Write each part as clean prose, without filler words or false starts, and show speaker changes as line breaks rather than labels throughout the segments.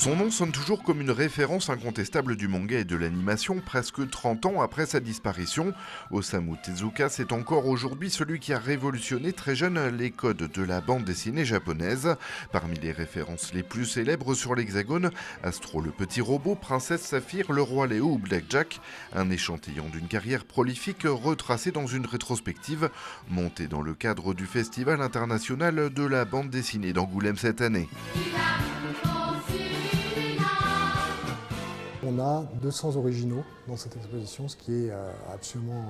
Son nom sonne toujours comme une référence incontestable du manga et de l'animation, presque 30 ans après sa disparition. Osamu Tezuka, c'est encore aujourd'hui celui qui a révolutionné très jeune les codes de la bande dessinée japonaise. Parmi les références les plus célèbres sur l'Hexagone, Astro le petit robot, Princesse Saphir, Le Roi Léo ou Blackjack, un échantillon d'une carrière prolifique retracée dans une rétrospective montée dans le cadre du Festival international de la bande dessinée d'Angoulême cette année.
On a 200 originaux dans cette exposition, ce qui est absolument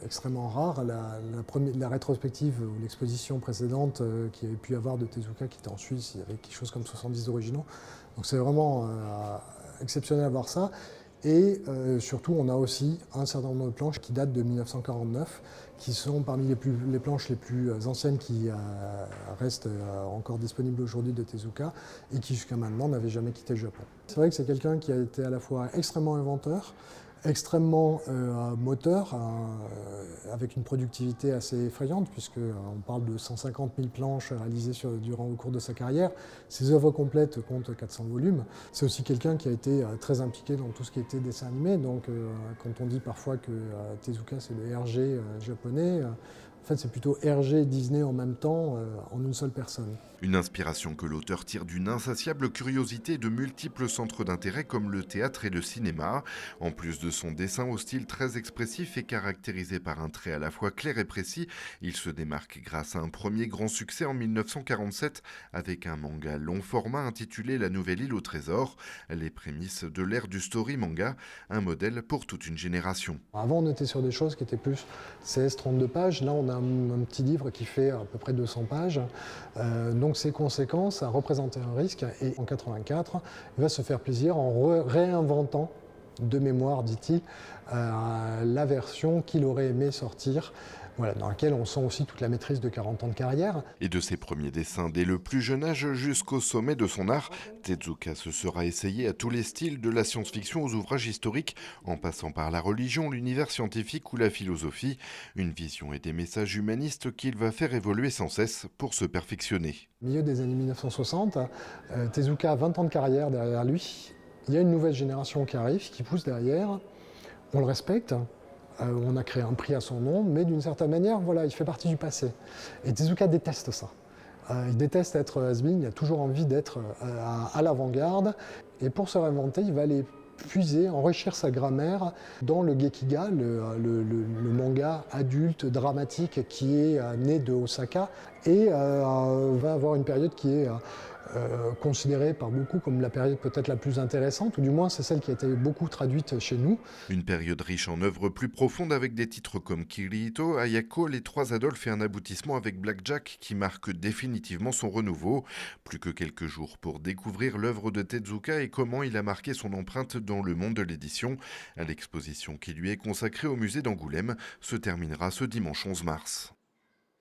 extrêmement rare. La rétrospective ou l'exposition précédente qu'il y avait pu avoir de Tezuka, qui était en Suisse, il y avait quelque chose comme 70 originaux. Donc c'est vraiment exceptionnel à voir ça. Et surtout, on a aussi un certain nombre de planches qui datent de 1949, qui sont parmi les planches les plus anciennes qui restent encore disponibles aujourd'hui de Tezuka et qui jusqu'à maintenant n'avaient jamais quitté le Japon. C'est vrai que c'est quelqu'un qui a été à la fois extrêmement inventeur, extrêmement moteur, avec une productivité assez effrayante, puisqu'on parle de 150 000 planches réalisées durant le cours de sa carrière. Ses œuvres complètes comptent 400 volumes. C'est aussi quelqu'un qui a été très impliqué dans tout ce qui était dessin animé. Donc quand on dit parfois que Tezuka c'est le RG japonais, en fait c'est plutôt RG Disney en même temps, en une seule personne.
Une inspiration que l'auteur tire d'une insatiable curiosité de multiples centres d'intérêt comme le théâtre et le cinéma. En plus de son dessin au style très expressif et caractérisé par un trait à la fois clair et précis, il se démarque grâce à un premier grand succès en 1947 avec un manga long format intitulé La Nouvelle Île au Trésor, les prémices de l'ère du story manga, un modèle pour toute une génération.
Avant, on était sur des choses qui étaient plus 16-32 pages. Là, on a un petit livre qui fait à peu près 200 pages. Donc, c'est conséquent, ça représentait un risque. Et en 84, il va se faire plaisir en réinventant, de mémoire, dit-il, la version qu'il aurait aimé sortir, dans laquelle on sent aussi toute la maîtrise de 40 ans de carrière.
Et de ses premiers dessins dès le plus jeune âge jusqu'au sommet de son art, Tezuka se sera essayé à tous les styles, de la science-fiction aux ouvrages historiques, en passant par la religion, l'univers scientifique ou la philosophie. Une vision et des messages humanistes qu'il va faire évoluer sans cesse pour se perfectionner.
Au milieu des années 1960, Tezuka a 20 ans de carrière derrière lui. Il y a une nouvelle génération qui arrive, qui pousse derrière. On le respecte. On a créé un prix à son nom, mais d'une certaine manière, il fait partie du passé. Et Tezuka déteste ça. Il déteste être has-been, il a toujours envie d'être à l'avant-garde. Et pour se réinventer, il va aller puiser, enrichir sa grammaire dans le Gekiga, le manga adulte dramatique qui est né de Osaka, et va avoir une période qui est considérée par beaucoup comme la période peut-être la plus intéressante, ou du moins c'est celle qui a été beaucoup traduite chez nous.
Une période riche en œuvres plus profondes avec des titres comme Kirito, Ayako, Les Trois Adolphes et un aboutissement avec Blackjack qui marque définitivement son renouveau. Plus que quelques jours pour découvrir l'œuvre de Tezuka et comment il a marqué son empreinte dans le monde de l'édition. L'exposition qui lui est consacrée au musée d'Angoulême se terminera ce dimanche 11 mars.